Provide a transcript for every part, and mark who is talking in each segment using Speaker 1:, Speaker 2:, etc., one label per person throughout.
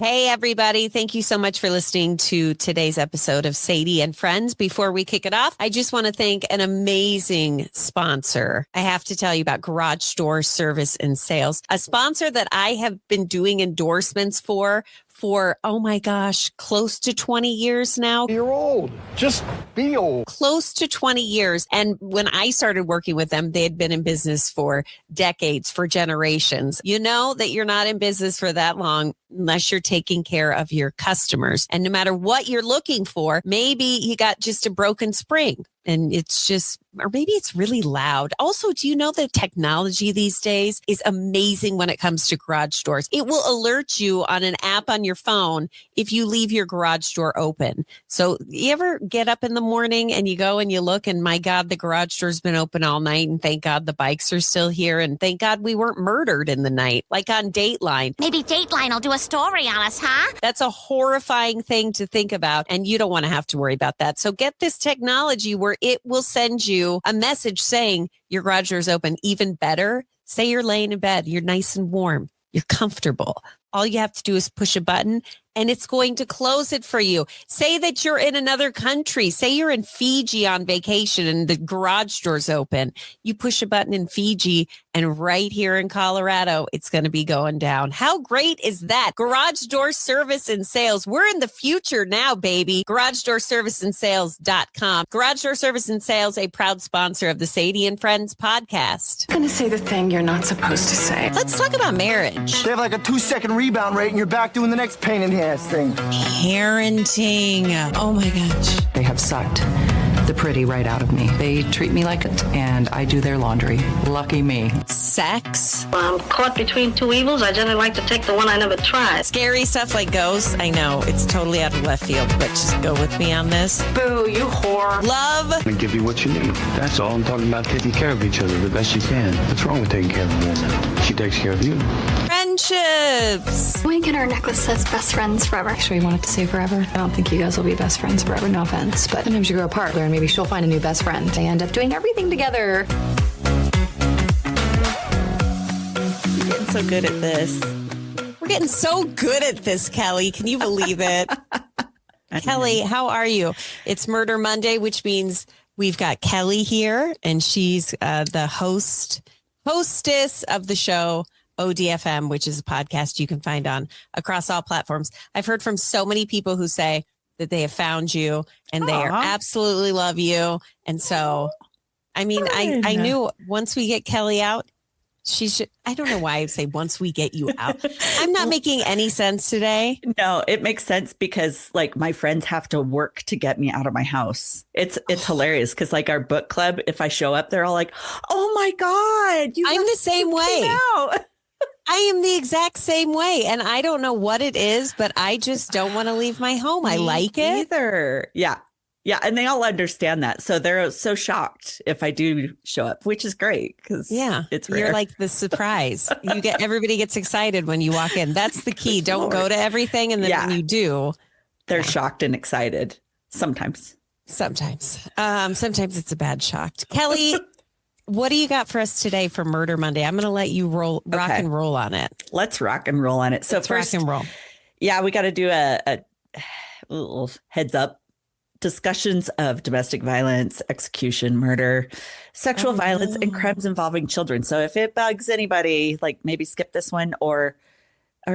Speaker 1: Hey, everybody. Thank you so much for listening to today's episode of Sadie and Friends. Before we kick it off, I just want to thank an amazing sponsor. I have to tell you about Garage Door Service and Sales, a sponsor that I have been doing endorsements for, oh my gosh, close to 20 years now.
Speaker 2: You're old. Just be old.
Speaker 1: Close to 20 years. And when I started working with them, they had been in business for decades, for generations. You know that you're not in business for that long unless you're taking care of your customers. And no matter what you're looking for, maybe you got just a broken spring and it's just, or maybe it's really loud. Also, do you know that technology these days is amazing when it comes to garage doors? It will alert you on an app on your phone if you leave your garage door open. So you ever get up in the morning and you go and you look and my God, the garage door's been open all night and thank God the bikes are still here and thank God we weren't murdered in the night, like on Dateline.
Speaker 3: Maybe Dateline will do a story on us, huh?
Speaker 1: That's a horrifying thing to think about and you don't want to have to worry about that. So get this technology where it will send you a message saying your garage door is open. Even better, say you're laying in bed, you're nice and warm, you're comfortable. All you have to do is push a button and it's going to close it for you. Say that you're in another country. Say you're in Fiji on vacation and the garage door's open. You push a button in Fiji and right here in Colorado, it's going to be going down. How great is that? Garage Door Service and Sales. We're in the future now, baby. GarageDoorServiceandSales.com. Garage Door Service and Sales, a proud sponsor of the Sadie and Friends podcast.
Speaker 4: I'm going to say the thing you're not supposed to say.
Speaker 1: Let's talk about marriage.
Speaker 2: They have like a 2-second rebound rate and you're back doing the next pain in the ass thing.
Speaker 1: Parenting. Oh my gosh.
Speaker 4: They have sucked the pretty right out of me. They treat me like it, and I do their laundry. Lucky me.
Speaker 1: Sex.
Speaker 5: I'm caught between two evils. I generally like to take the one I never tried.
Speaker 1: Scary stuff like ghosts. I know it's totally out of left field, but just go with me on this.
Speaker 4: Boo, you whore.
Speaker 1: Love.
Speaker 6: I give you what you need. That's all. I'm talking about taking care of each other the best you can. What's wrong with taking care of a woman? She takes care of you.
Speaker 1: Friendships.
Speaker 7: Wink and her necklace says best friends forever.
Speaker 8: Sure you want it to say forever? I don't think you guys will be best friends forever, no offense. But sometimes you grow apart, and maybe she'll find a new best friend. They end up doing everything together.
Speaker 1: We're getting so good at this. We're getting so good at this, Kelly. Can you believe it? Kelly, how are you? It's Murder Monday, which means we've got Kelly here, and she's the hostess of the show, ODFM, which is a podcast you can find on across all platforms. I've heard from so many people who say that they have found you and they are absolutely love you. And so, I mean, I knew once we get Kelly out, she should, I don't know why I say once we get you out. I'm not making any sense today.
Speaker 9: No, it makes sense because like my friends have to work to get me out of my house. It's hilarious because like our book club, if I show up, they're all like, oh my God,
Speaker 1: I'm the same way. I am the exact same way. And I don't know what it is, but I just don't want to leave my home. I like it.
Speaker 9: Either. Yeah. Yeah. And they all understand that. So they're so shocked if I do show up, which is great because it's rare.
Speaker 1: You're like the surprise. Everybody gets excited when you walk in. That's the key. Don't go to everything. And then when you do,
Speaker 9: they're shocked and excited. Sometimes
Speaker 1: it's a bad shock. Kelly, what do you got for us today for Murder Monday? I'm going to let you rock and roll on it.
Speaker 9: Let's rock and roll on it. So first,
Speaker 1: rock and roll.
Speaker 9: Yeah, we got to do a little heads up. Discussions of domestic violence, execution, murder, sexual violence, and crimes involving children. So if it bugs anybody, like maybe skip this one or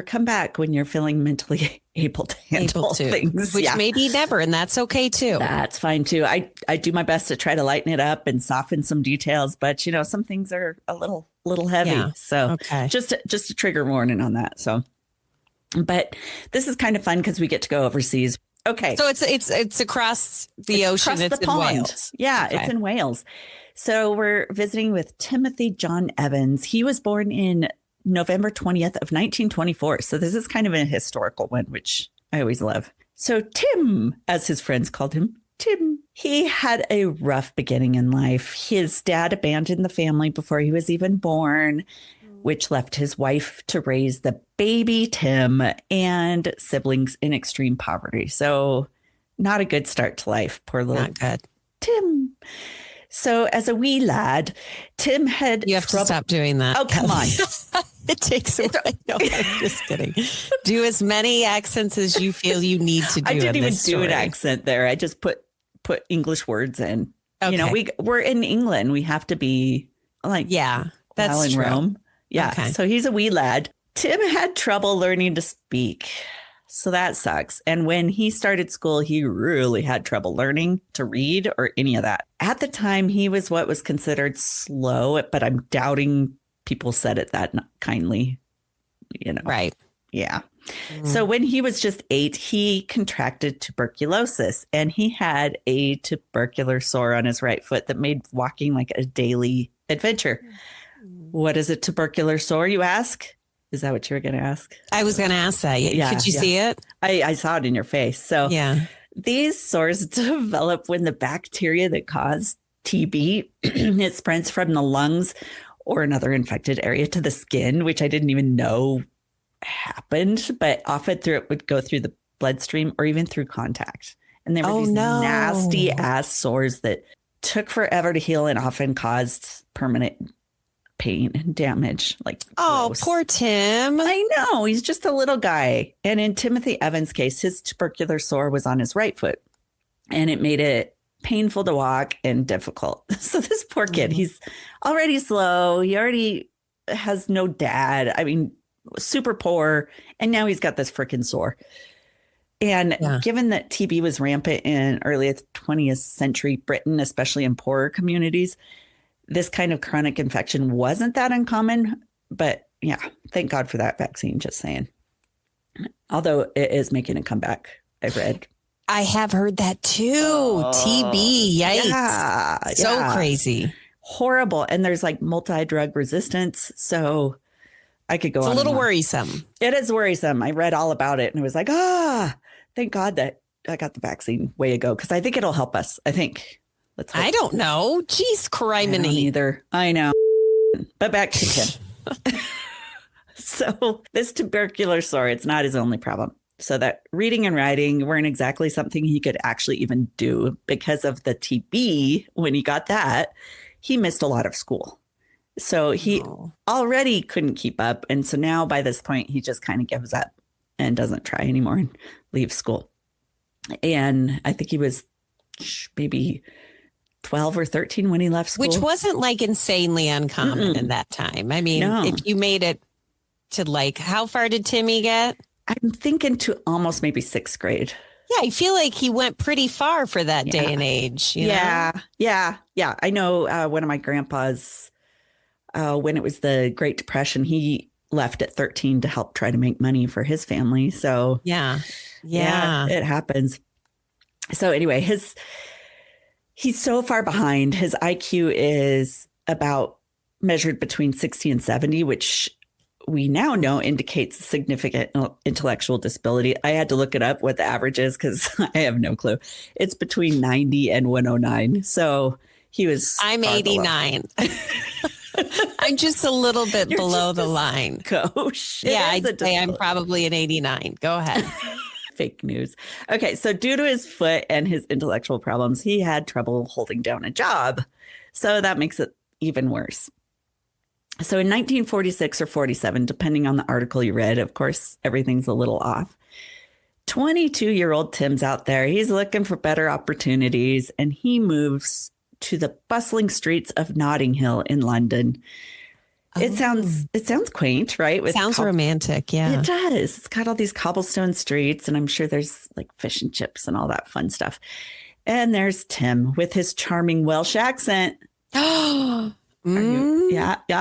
Speaker 9: come back when you're feeling mentally able to handle things.
Speaker 1: Which maybe never, and that's okay too.
Speaker 9: That's fine too. I do my best to try to lighten it up and soften some details, but you know, some things are a little heavy. Yeah. So just a trigger warning on that. So, but this is kind of fun because we get to go overseas. Okay.
Speaker 1: So it's across the ocean.
Speaker 9: Across
Speaker 1: it's
Speaker 9: the
Speaker 1: in
Speaker 9: pond.
Speaker 1: Wales.
Speaker 9: Yeah, it's in Wales. So we're visiting with Timothy John Evans. He was born in November 20th of 1924. So this is kind of a historical one, which I always love. So Tim, as his friends called him, Tim, he had a rough beginning in life. His dad abandoned the family before he was even born, which left his wife to raise the baby Tim and siblings in extreme poverty. So not a good start to life. Poor little
Speaker 1: not good.
Speaker 9: Tim. So as a wee lad, Tim had
Speaker 1: You have to stop doing that.
Speaker 9: Oh, come on.
Speaker 1: It takes away. No, I'm just kidding. Do as many accents as you feel you need to do.
Speaker 9: I didn't
Speaker 1: in
Speaker 9: even
Speaker 1: this
Speaker 9: do an
Speaker 1: story.
Speaker 9: accent there. I just put English words in. You know,
Speaker 1: Okay.
Speaker 9: we're in England. We have to be like,
Speaker 1: Yeah, that's
Speaker 9: while in
Speaker 1: true.
Speaker 9: Rome. Yeah.
Speaker 1: Okay.
Speaker 9: So he's a wee lad. Tim had trouble learning to speak. So that sucks. And when he started school, he really had trouble learning to read or any of that. At the time, he was what was considered slow, but I'm doubting people said it that kindly, you know.
Speaker 1: Right.
Speaker 9: Yeah. So when he was just 8, he contracted tuberculosis and he had a tubercular sore on his right foot that made walking like a daily adventure. What is a tubercular sore, you ask? Is that what you were going to ask?
Speaker 1: I was going to ask that.
Speaker 9: Yeah,
Speaker 1: Could you
Speaker 9: yeah.
Speaker 1: see it?
Speaker 9: I saw it in your face. So
Speaker 1: Yeah.
Speaker 9: these sores develop when the bacteria that cause TB, it spreads from the lungs or another infected area to the skin, which I didn't even know happened, but often it would go through the bloodstream or even through contact. And there were these nasty ass sores that took forever to heal and often caused permanent pain and damage. Like,
Speaker 1: Oh,
Speaker 9: gross.
Speaker 1: poor Tim.
Speaker 9: I know. He's just a little guy. And in Timothy Evans' case, his tubercular sore was on his right foot and it made it painful to walk and difficult. So this poor kid, he's already slow. He already has no dad. I mean, super poor. And now he's got this freaking sore. And given that TB was rampant in early 20th century Britain, especially in poorer communities, this kind of chronic infection wasn't that uncommon. But yeah, thank God for that vaccine, just saying. Although it is making a comeback, I've read.
Speaker 1: I have heard that too. TB. Yikes.
Speaker 9: Yeah,
Speaker 1: So crazy.
Speaker 9: Horrible. And there's like multi-drug resistance. So I could go on.
Speaker 1: It's a little
Speaker 9: and on.
Speaker 1: worrisome.
Speaker 9: It is worrisome. I read all about it and it was like, thank God that I got the vaccine way ago. Because I think it'll help us. I think. Let's hope.
Speaker 1: I don't know. Jeez,
Speaker 9: I don't
Speaker 1: criminy.
Speaker 9: either. I know. But back to Tim. So this tubercular sore, it's not his only problem. So that reading and writing weren't exactly something he could actually even do because of the TB. When he got that, he missed a lot of school. So he already couldn't keep up. And so now by this point, he just kind of gives up and doesn't try anymore and leaves school. And I think he was maybe 12 or 13 when he left school.
Speaker 1: Which wasn't like insanely uncommon in that time. I mean, if you made it to like, how far did Timmy get?
Speaker 9: I'm thinking to almost maybe 6th grade.
Speaker 1: Yeah, I feel like he went pretty far for that day and age. You know?
Speaker 9: Yeah. I know one of my grandpas, when it was the Great Depression, he left at 13 to help try to make money for his family. So
Speaker 1: yeah,
Speaker 9: it happens. So anyway, he's so far behind. His IQ is about measured between 60 and 70, which we now know indicates significant intellectual disability. I had to look it up what the average is because I have no clue. It's between 90 and 109. So he was.
Speaker 1: I'm 89. I'm just a little bit below the line.
Speaker 9: Gosh.
Speaker 1: Yeah, I'd say I'm probably an 89. Go ahead.
Speaker 9: Fake news. Okay, so due to his foot and his intellectual problems, he had trouble holding down a job. So that makes it even worse. So in 1946 or 47, depending on the article you read, of course, everything's a little off. 22-year-old Tim's out there. He's looking for better opportunities, and he moves to the bustling streets of Notting Hill in London. It sounds quaint, right?
Speaker 1: Sounds romantic, yeah.
Speaker 9: It does. It's got all these cobblestone streets, and I'm sure there's like fish and chips and all that fun stuff. And there's Tim with his charming Welsh accent. Yeah,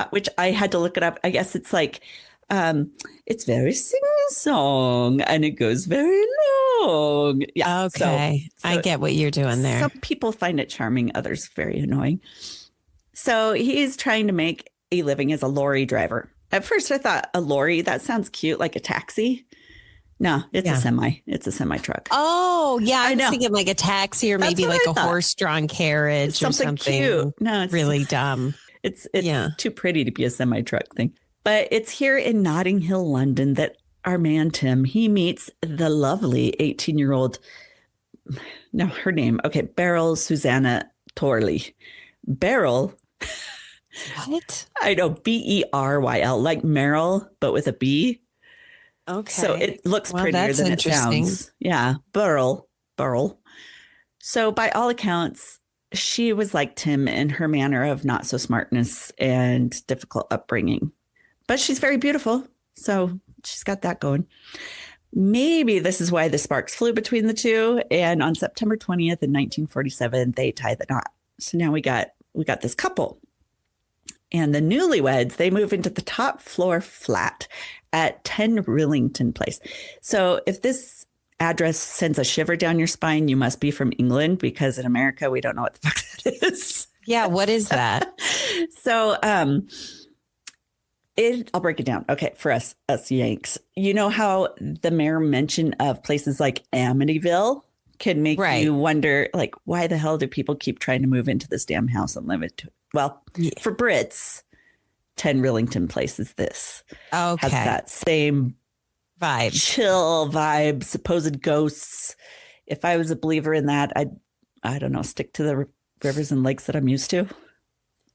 Speaker 9: which I had to look it up. I guess it's like, it's very sing-song, and it goes very long. Yeah.
Speaker 1: Okay.
Speaker 9: So
Speaker 1: I get what you're doing there.
Speaker 9: Some people find it charming, others very annoying. So he's trying to make a living as a lorry driver. At first I thought a lorry, that sounds cute, like a taxi. No, it's a semi. It's a semi truck.
Speaker 1: Oh, yeah. I was
Speaker 9: know.
Speaker 1: thinking like a taxi or
Speaker 9: That's
Speaker 1: maybe
Speaker 9: what
Speaker 1: like
Speaker 9: I
Speaker 1: a
Speaker 9: thought.
Speaker 1: horse-drawn carriage or something
Speaker 9: cute. No, it's
Speaker 1: really dumb.
Speaker 9: It's too pretty to be a semi truck thing. But it's here in Notting Hill, London, that our man Tim, he meets the lovely 18-year-old. No, her name. Okay, Beryl Susanna Torley. Beryl.
Speaker 1: What?
Speaker 9: I know, Beryl, like Meryl, but with a B.
Speaker 1: Okay.
Speaker 9: So it looks
Speaker 1: Well,
Speaker 9: prettier
Speaker 1: that's
Speaker 9: than it
Speaker 1: interesting.
Speaker 9: sounds. Yeah, Beryl. So by all accounts, she was like Tim in her manner of not so smartness and difficult upbringing. But she's very beautiful. So she's got that going. Maybe this is why the sparks flew between the two. And on September 20th in 1947, they tied the knot. So now we got this couple. And the newlyweds, they move into the top floor flat at 10 Rillington Place. So if this address sends a shiver down your spine, you must be from England, because in America, we don't know what the fuck that is.
Speaker 1: Yeah, what is that?
Speaker 9: So I'll break it down. Okay, for us Yanks. You know how the mere mention of places like Amityville can make you wonder, like, why the hell do people keep trying to move into this damn house and live it? Well, for Brits, 10 Rillington Place is this.
Speaker 1: Okay.
Speaker 9: Has that same
Speaker 1: vibe,
Speaker 9: chill vibe, supposed ghosts. If I was a believer in that, I don't know, stick to the rivers and lakes that I'm used to.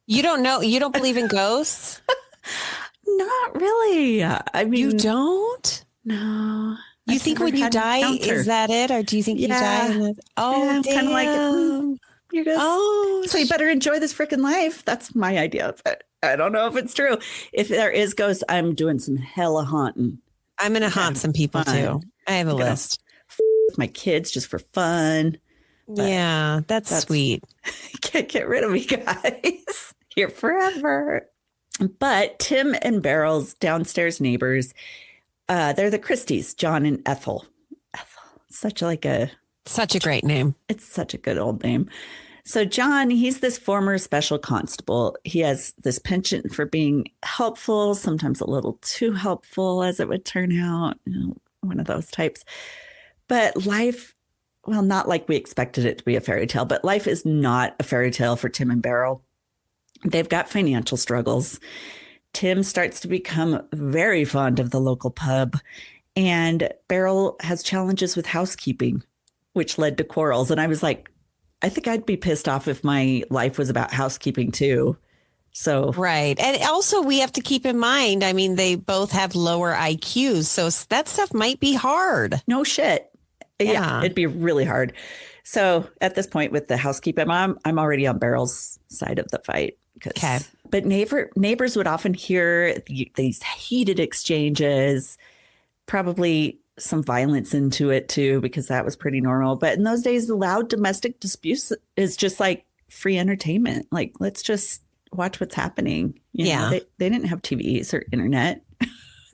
Speaker 1: You don't know? You don't believe in ghosts?
Speaker 9: Not really. I mean,
Speaker 1: you don't?
Speaker 9: No.
Speaker 1: You think when you die, is that it? Or do you think you die? Oh,
Speaker 9: yeah, kind of like, you're just, so you better enjoy this freaking life. That's my idea of it. I don't know if it's true. If there is ghosts, I'm doing some hella haunting.
Speaker 1: I'm going to haunt some people too. I have a list.
Speaker 9: With my kids just for fun.
Speaker 1: Yeah, that's sweet.
Speaker 9: Can't get rid of me, guys. Here forever. But Tim and Beryl's downstairs neighbors, they're the Christies, John and Ethel. Such a great name. It's such a good old name. So John, he's this former special constable. He has this penchant for being helpful, sometimes a little too helpful, as it would turn out. One of those types. But life, well, not like we expected it to be a fairy tale, but life is not a fairy tale for Tim and Beryl. They've got financial struggles. Tim starts to become very fond of the local pub, and Beryl has challenges with housekeeping, which led to quarrels. And I was like, I think I'd be pissed off if my life was about housekeeping too. So
Speaker 1: right. And also we have to keep in mind, I mean, they both have lower IQs, so that stuff might be hard.
Speaker 9: No shit. Yeah, it'd be really hard. So at this point with the housekeeping, I'm already on Beryl's side of the fight.
Speaker 1: Okay.
Speaker 9: But neighbors would often hear these heated exchanges, probably some violence into it too, because that was pretty normal. But in those days, the loud domestic disputes is just like free entertainment. Like, let's just watch what's happening. You know, they didn't have TVs or internet.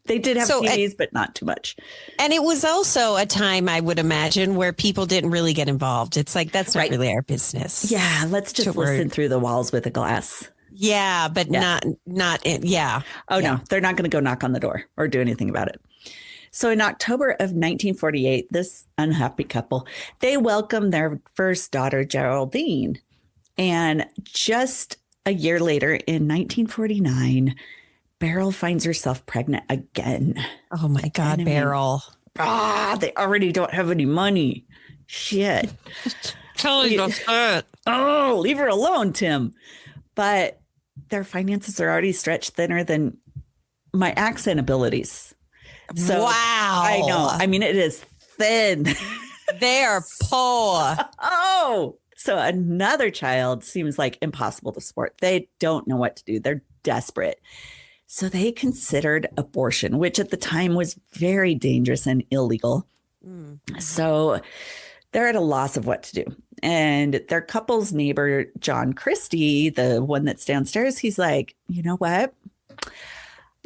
Speaker 9: They did have TVs, but not too much.
Speaker 1: And it was also a time, I would imagine, where people didn't really get involved. It's like, that's not really our business.
Speaker 9: Yeah, let's just listen through the walls with a glass.
Speaker 1: Yeah, but not in, yeah.
Speaker 9: Oh, no, they're not going to go knock on the door or do anything about it. So in October of 1948, this unhappy couple, they welcomed their first daughter, Geraldine. And just a year later, in 1949, Beryl finds herself pregnant again.
Speaker 1: Oh, my God, Beryl.
Speaker 9: They already don't have any money. Shit. Oh, leave her alone, Tim. But their finances are already stretched thinner than my accent abilities. So,
Speaker 1: wow.
Speaker 9: I know. I mean, it is thin.
Speaker 1: They are poor.
Speaker 9: Oh, so another child seems like impossible to support. They don't know what to do. They're desperate. So they considered abortion, which at the time was very dangerous and illegal. So they're at a loss of what to do. And their couple's neighbor, John Christie, the one that's downstairs, he's like, you know what?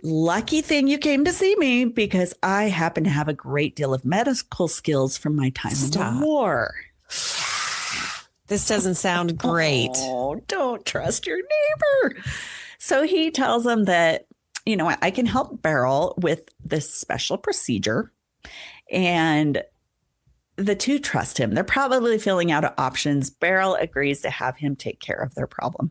Speaker 9: Lucky thing you came to see me, because I happen to have a great deal of medical skills from my time in the war.
Speaker 1: This doesn't sound great.
Speaker 9: Oh, don't trust your neighbor. So he tells them that, you know, I can help Beryl with this special procedure. And the two trust him. They're probably filling out options. Beryl agrees to have him take care of their problem.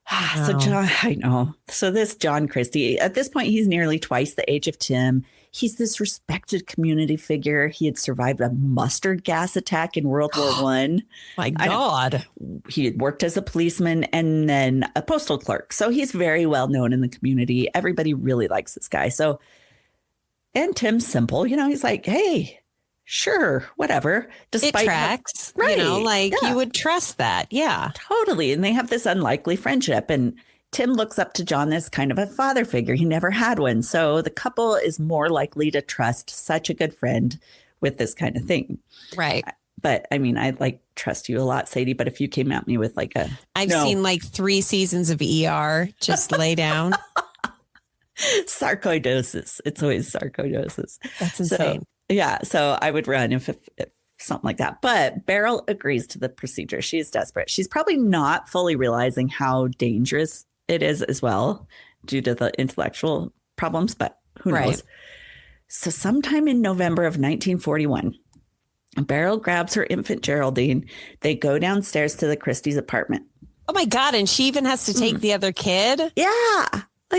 Speaker 9: So John, I know. So this John Christie, at this point, he's nearly twice the age of Tim. He's this respected community figure. He had survived a mustard gas attack in World War One.
Speaker 1: My God.
Speaker 9: He had worked as a policeman and then a postal clerk. So he's very well known in the community. Everybody really likes this guy. So, and Tim's simple, he's like, hey, sure, whatever.
Speaker 1: It tracks,
Speaker 9: right?
Speaker 1: You would trust that. Yeah,
Speaker 9: totally. And they have this unlikely friendship. And Tim looks up to John as kind of a father figure. He never had one. So the couple is more likely to trust such a good friend with this kind of thing.
Speaker 1: Right.
Speaker 9: But I mean, I trust you a lot, Sadie. But if you came at me with
Speaker 1: I've seen 3 seasons of ER, just lay down.
Speaker 9: Sarcoidosis. It's always sarcoidosis.
Speaker 1: That's insane.
Speaker 9: So I would run if something like that. But Beryl agrees to the procedure. She is desperate. She's probably not fully realizing how dangerous it is as well due to the intellectual problems, but who knows? So sometime in November of 1941, Beryl grabs her infant Geraldine. They go downstairs to the Christie's apartment.
Speaker 1: Oh my God. And she even has to take the other kid?
Speaker 9: Yeah.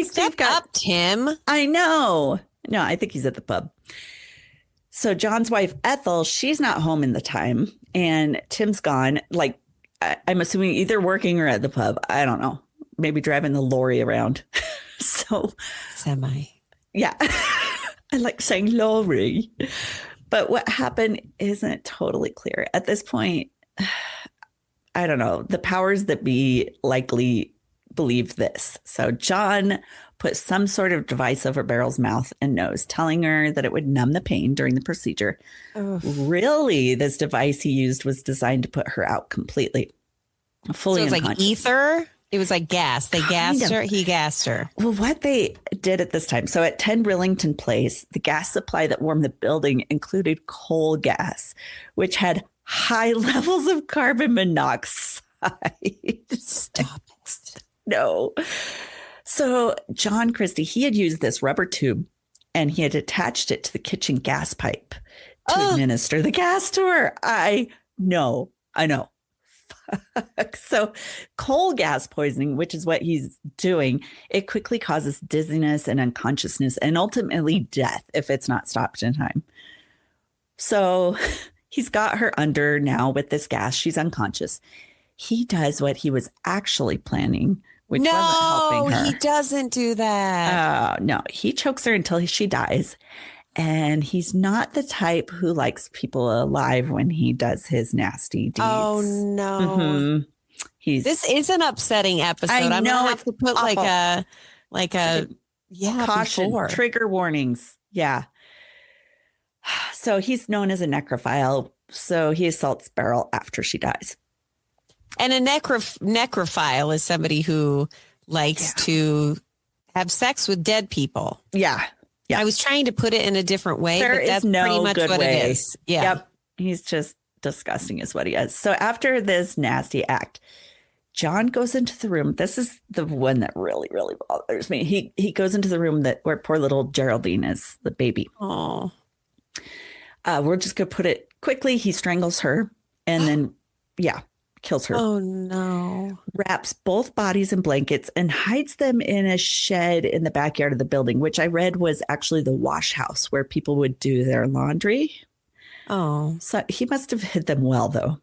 Speaker 1: Step up, Tim.
Speaker 9: I know. No, I think he's at the pub. So John's wife, Ethel, she's not home in the time. And Tim's gone. I'm assuming either working or at the pub. I don't know. Maybe driving the lorry around. So.
Speaker 1: Semi.
Speaker 9: Yeah. I like saying lorry. But what happened isn't totally clear. At this point, I don't know. The powers that be likely believe this. So John put some sort of device over Beryl's mouth and nose, telling her that it would numb the pain during the procedure. Ugh. Really, this device he used was designed to put her out completely. Fully
Speaker 1: so it was
Speaker 9: unconscious.
Speaker 1: Like ether? It was like gas. They gassed her. He gassed her.
Speaker 9: Well, what they did at this time. So at 10 Rillington Place, the gas supply that warmed the building included coal gas, which had high levels of carbon monoxide.
Speaker 1: Stop it.
Speaker 9: No. So John Christie, he had used this rubber tube and he had attached it to the kitchen gas pipe to administer the gas to her. I know. So coal gas poisoning, which is what he's doing, it quickly causes dizziness and unconsciousness and ultimately death if it's not stopped in time. So he's got her under now with this gas. She's unconscious. He does what he was actually planning, which wasn't helping her.
Speaker 1: No, he doesn't do that.
Speaker 9: No, he chokes her until she dies. And he's not the type who likes people alive when he does his nasty deeds.
Speaker 1: Oh, no.
Speaker 9: Mm-hmm.
Speaker 1: This is an upsetting episode. I'm going to have to put
Speaker 9: awful.
Speaker 1: caution, before.
Speaker 9: Trigger warnings. Yeah. So he's known as a necrophile. So he assaults Beryl after she dies.
Speaker 1: And a necrophile is somebody who likes to have sex with dead people.
Speaker 9: Yeah. Yeah.
Speaker 1: I was trying to put it in a different way,
Speaker 9: but
Speaker 1: that's pretty much what it is. Yeah.
Speaker 9: Yep. He's just disgusting is what he is. So after this nasty act, John goes into the room. This is the one that really, really bothers me. He goes into the room where poor little Geraldine is, the baby.
Speaker 1: Oh.
Speaker 9: We're just going to put it quickly. He strangles her and then, kills her.
Speaker 1: Oh, no.
Speaker 9: Wraps both bodies in blankets and hides them in a shed in the backyard of the building, which I read was actually the wash house where people would do their laundry.
Speaker 1: Oh.
Speaker 9: So he must have hid them well, though.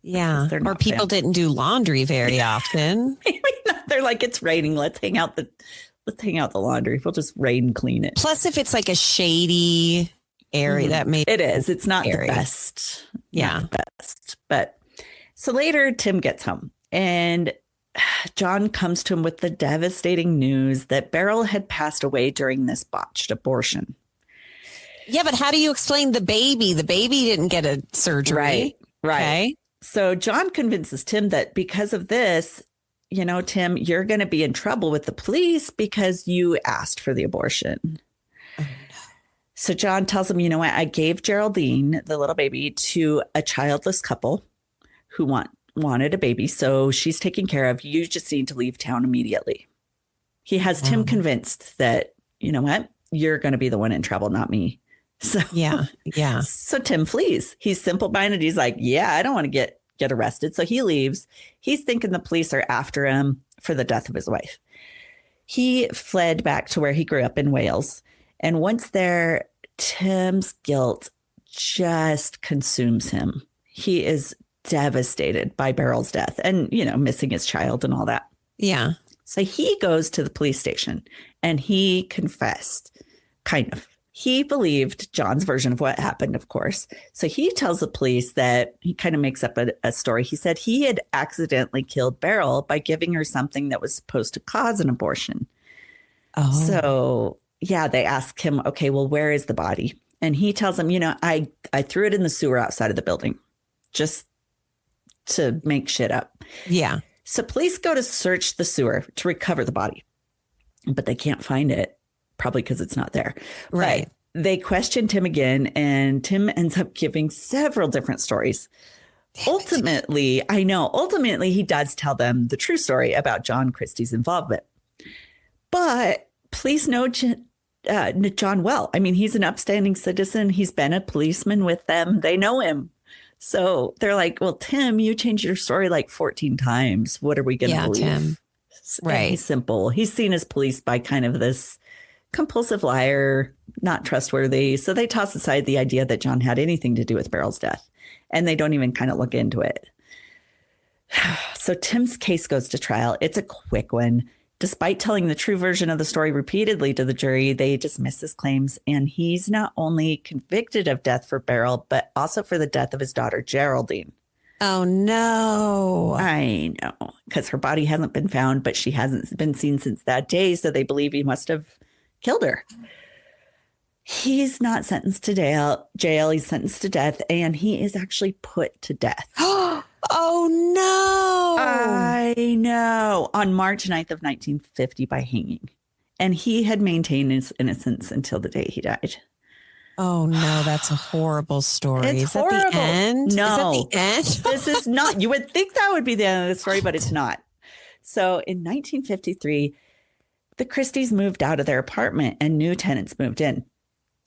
Speaker 1: Yeah. Or people didn't do laundry very often.
Speaker 9: They're like, it's raining. Let's hang out the laundry. We'll just rain clean it.
Speaker 1: Plus, if it's like a shady area, that may
Speaker 9: it is. It's not the best.
Speaker 1: Yeah.
Speaker 9: Not the best. But so later, Tim gets home and John comes to him with the devastating news that Beryl had passed away during this botched abortion.
Speaker 1: Yeah, but how do you explain the baby? The baby didn't get a surgery.
Speaker 9: Right.
Speaker 1: Okay.
Speaker 9: So John convinces Tim that because of this, Tim, you're going to be in trouble with the police because you asked for the abortion. Oh, no. So John tells him, you know what? I gave Geraldine, the little baby, to a childless couple who wanted a baby. So she's taken care of. You just need to leave town immediately. He has Tim convinced that, you know what? You're going to be the one in trouble, not me. So
Speaker 1: yeah.
Speaker 9: So Tim flees. He's simple-minded. He's like, I don't want to get arrested. So he leaves. He's thinking the police are after him. for the death of his wife. He fled back to where he grew up in Wales. And once there, Tim's guilt just consumes him. He is devastated by Beryl's death and, missing his child and all that.
Speaker 1: Yeah.
Speaker 9: So he goes to the police station and he confessed, kind of. He believed John's version of what happened, of course. So he tells the police that he kind of makes up a story. He said he had accidentally killed Beryl by giving her something that was supposed to cause an abortion.
Speaker 1: Oh.
Speaker 9: So, yeah, they ask him, okay, well, where is the body? And he tells them, I threw it in the sewer outside of the building just to make shit up.
Speaker 1: Yeah.
Speaker 9: So police go to search the sewer to recover the body, but they can't find it, probably because it's not there.
Speaker 1: Right.
Speaker 9: But they question Tim again, and Tim ends up giving several different stories. Ultimately, he does tell them the true story about John Christie's involvement. But police know John well. I mean, he's an upstanding citizen. He's been a policeman with them. They know him. So they're like, well, Tim, you changed your story like 14 times. What are we going to believe?
Speaker 1: Tim. Right.
Speaker 9: He's simple. He's seen as policed by kind of this compulsive liar, not trustworthy. So they toss aside the idea that John had anything to do with Beryl's death. And they don't even kind of look into it. So Tim's case goes to trial. It's a quick one. Despite telling the true version of the story repeatedly to the jury, they dismiss his claims. And he's not only convicted of death for Beryl, but also for the death of his daughter, Geraldine.
Speaker 1: Oh, no.
Speaker 9: I know, because her body hasn't been found, but she hasn't been seen since that day. So they believe he must have killed her. He's not sentenced to jail. He's sentenced to death, and he is actually put to death.
Speaker 1: Oh, no.
Speaker 9: I know. On March 9th of 1950 by hanging. And he had maintained his innocence until the day he died.
Speaker 1: Oh, no. That's a horrible story.
Speaker 9: It's
Speaker 1: is
Speaker 9: horrible.
Speaker 1: That the end?
Speaker 9: No.
Speaker 1: Is that the end?
Speaker 9: This is not. You would think that would be the end of the story, but it's not. So in 1953, the Christies moved out of their apartment and new tenants moved in.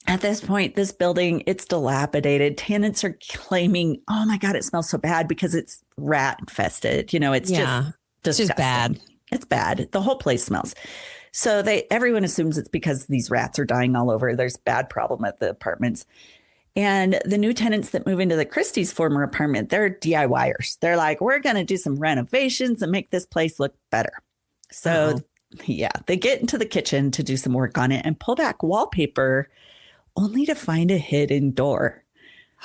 Speaker 9: At this point, this building, it's dilapidated. Tenants are claiming, oh my God, it smells so bad because it's rat infested. It's just
Speaker 1: bad.
Speaker 9: It's bad. The whole place smells. So everyone assumes it's because these rats are dying all over. There's a bad problem at the apartments. And the new tenants that move into the Christie's former apartment, they're DIYers. They're like, we're going to do some renovations and make this place look better. So, yeah, they get into the kitchen to do some work on it and pull back wallpaper only to find a hidden door.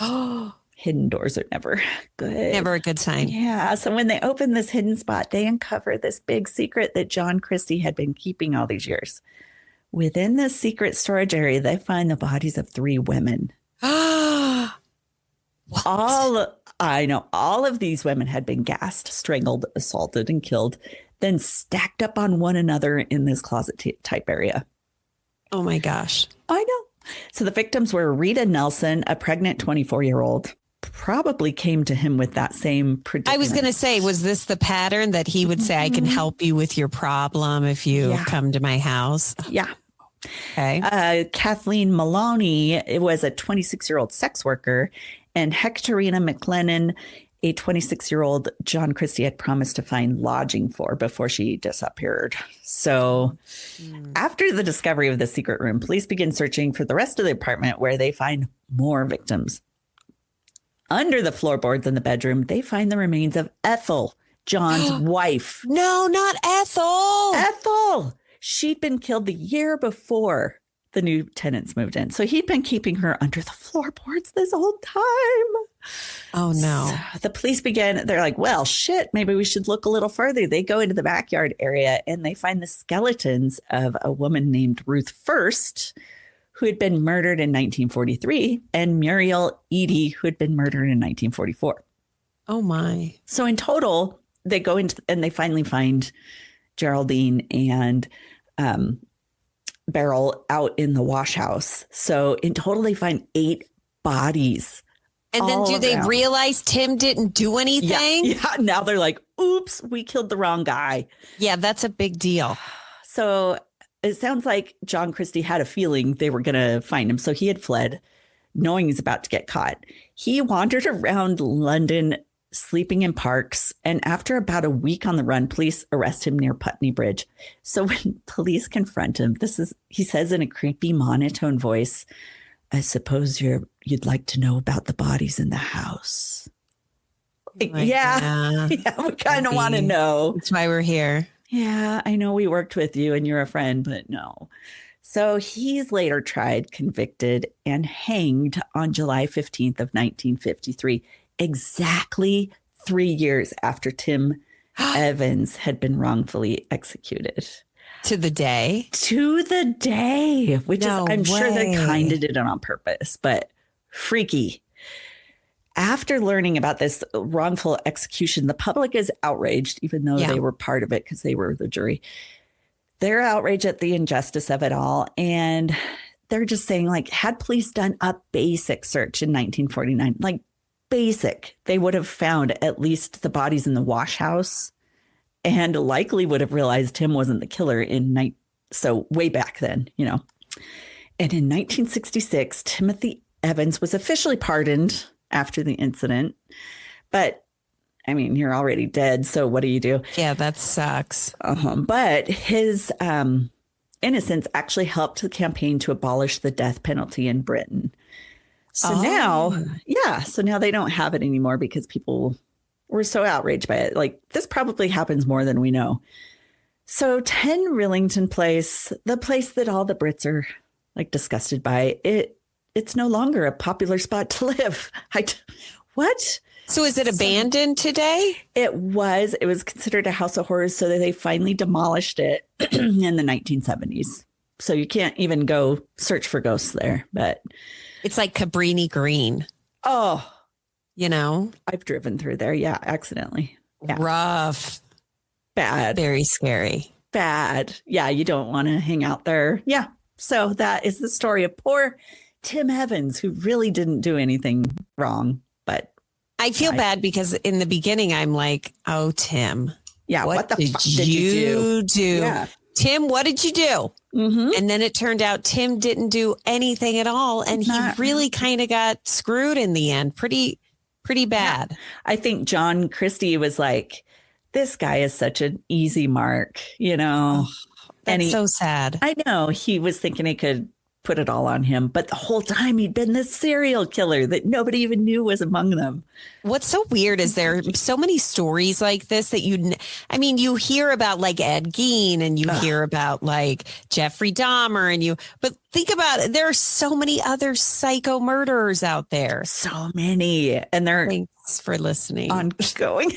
Speaker 9: Oh, hidden doors are never good.
Speaker 1: Never a good sign.
Speaker 9: Yeah. So when they open this hidden spot, they uncover this big secret that John Christie had been keeping all these years. Within this secret storage area, they find the bodies of 3 women.
Speaker 1: What?
Speaker 9: All of these women had been gassed, strangled, assaulted, and killed, then stacked up on one another in this closet type area.
Speaker 1: Oh my gosh.
Speaker 9: I know. So the victims were Rita Nelson, a pregnant 24-year-old, probably came to him with that same predicament.
Speaker 1: I was going to say, was this the pattern that he would say, I can help you with your problem if you come to my house?
Speaker 9: Yeah.
Speaker 1: Okay.
Speaker 9: Kathleen Maloney was a 26-year-old sex worker, and Hectorina McLennan, a 26-year-old John Christie had promised to find lodging for before she disappeared. So after the discovery of the secret room, police begin searching for the rest of the apartment, where they find more victims. Under the floorboards in the bedroom, they find the remains of Ethel, John's wife.
Speaker 1: No, not Ethel.
Speaker 9: Ethel! She'd been killed the year before the new tenants moved in. So he'd been keeping her under the floorboards this whole time.
Speaker 1: Oh, no.
Speaker 9: So the police they're like, well, shit, maybe we should look a little further. They go into the backyard area and they find the skeletons of a woman named Ruth First, who had been murdered in 1943, and Muriel Eady, who had been murdered in 1944.
Speaker 1: Oh, my.
Speaker 9: So in total, they go into and they finally find Geraldine and Beryl out in the wash house. So in total, they find 8 bodies.
Speaker 1: And then do they realize Tim didn't do anything?
Speaker 9: Yeah. Now they're like, oops, we killed the wrong guy.
Speaker 1: Yeah, that's a big deal.
Speaker 9: So it sounds like John Christie had a feeling they were going to find him. So he had fled, knowing he's about to get caught. He wandered around London sleeping in parks. And after about a week on the run, police arrest him near Putney Bridge. So when police confront him, he says in a creepy monotone voice, "I suppose you'd like to know about the bodies in the house." Yeah, we kind of want to know.
Speaker 1: That's why we're here.
Speaker 9: Yeah, I know we worked with you and you're a friend, but no. So he's later tried, convicted, and hanged on July 15th of 1953, exactly 3 years after Tim Evans had been wrongfully executed.
Speaker 1: To the day?
Speaker 9: To the day, which I'm sure they kind of did it on purpose, but freaky. After learning about this wrongful execution, the public is outraged, even though they were part of it because they were the jury. They're outraged at the injustice of it all. And they're just saying, like, had police done a basic search in 1949, like basic, they would have found at least the bodies in the wash house and likely would have realized Tim wasn't the killer so way back then, you know. And in 1966, Timothy Evans was officially pardoned after the incident. But I mean, you're already dead. So what do you do?
Speaker 1: Yeah, that sucks.
Speaker 9: But his innocence actually helped the campaign to abolish the death penalty in Britain. So now they don't have it anymore because people were so outraged by it. Like, this probably happens more than we know. So 10 Rillington Place, the place that all the Brits are like disgusted by, it's no longer a popular spot to live. What?
Speaker 1: So is it abandoned today?
Speaker 9: It was considered a house of horrors, so that they finally demolished it in the 1970s. So you can't even go search for ghosts there, but
Speaker 1: it's like Cabrini Green.
Speaker 9: Oh,
Speaker 1: you know,
Speaker 9: I've driven through there. Yeah. Accidentally. Yeah.
Speaker 1: Rough.
Speaker 9: Bad.
Speaker 1: Very scary.
Speaker 9: Bad. Yeah. You don't want to hang out there. Yeah. So that is the story of poor Tim Evans, who really didn't do anything wrong, but
Speaker 1: I feel bad because in the beginning, I'm like, oh, Tim.
Speaker 9: Yeah. What the fuck did you do?
Speaker 1: Yeah. Tim, what did you do? Mm-hmm. And then it turned out Tim didn't do anything at all. And he really kind of got screwed in the end. Pretty bad.
Speaker 9: Yeah. I think John Christie was like, this guy is such an easy mark, you know.
Speaker 1: That's so sad.
Speaker 9: I know he was thinking he could put it all on him, but the whole time he'd been this serial killer that nobody even knew was among them. What's
Speaker 1: so weird is there are so many stories like this that you hear about like Ed Gein and you hear about like Jeffrey Dahmer but think about it. There are so many other psycho murderers out there.
Speaker 9: So many. And they're
Speaker 1: thanks for listening.
Speaker 9: Ongoing.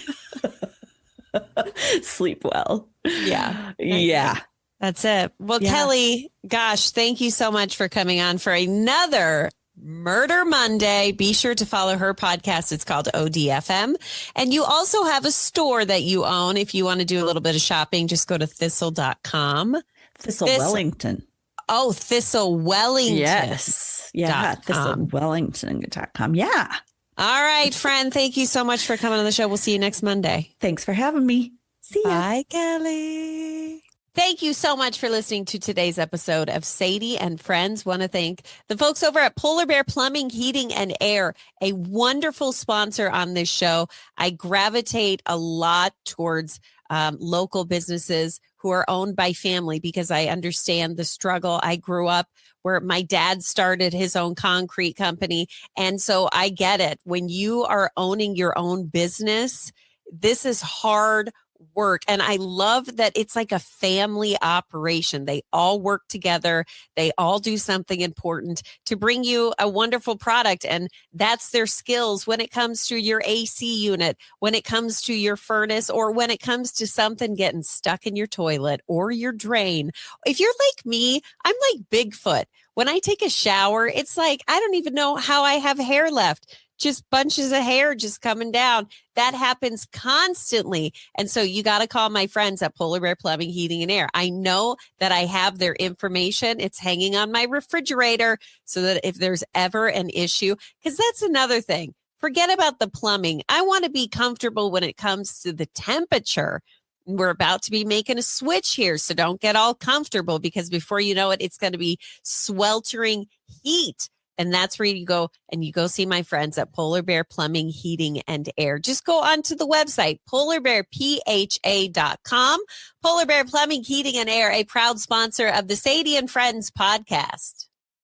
Speaker 9: Sleep well.
Speaker 1: Yeah.
Speaker 9: Yeah.
Speaker 1: That's it. Well, Kelly, gosh, thank you so much for coming on for another Murder Monday. Be sure to follow her podcast. It's called ODFM. And you also have a store that you own. If you want to do a little bit of shopping, just go to thistle.com.
Speaker 9: Thistle Wellington.
Speaker 1: Oh, Thistle Wellington.
Speaker 9: Yes. Yeah. ThistleWellington.com. Yeah.
Speaker 1: All right, friend. Thank you so much for coming on the show. We'll see you next Monday.
Speaker 9: Thanks for having me. See ya.
Speaker 1: Bye, Kelly. Thank you so much for listening to today's episode of Sadie and Friends. Want to thank the folks over at Polar Bear Plumbing, Heating, and Air, a wonderful sponsor on this show. I gravitate a lot towards local businesses who are owned by family because I understand the struggle. I grew up where my dad started his own concrete company. And so I get it. When you are owning your own business, this is hard work. And I love that it's like a family operation. They all work together. They all do something important to bring you a wonderful product. And that's their skills when it comes to your AC unit, when it comes to your furnace, or when it comes to something getting stuck in your toilet or your drain. If you're like me, I'm like Bigfoot. When I take a shower, it's like, I don't even know how I have hair left. Just bunches of hair just coming down. That happens constantly. And so you got to call my friends at Polar Bear Plumbing, Heating, and Air. I know that I have their information. It's hanging on my refrigerator so that if there's ever an issue, because that's another thing. Forget about the plumbing. I want to be comfortable when it comes to the temperature. We're about to be making a switch here, so don't get all comfortable because before you know it, it's going to be sweltering heat. And that's where you go see my friends at Polar Bear Plumbing, Heating, and Air. Just go onto the website, polarbearpha.com. Polar Bear Plumbing, Heating, and Air, a proud sponsor of the Sadie and Friends podcast.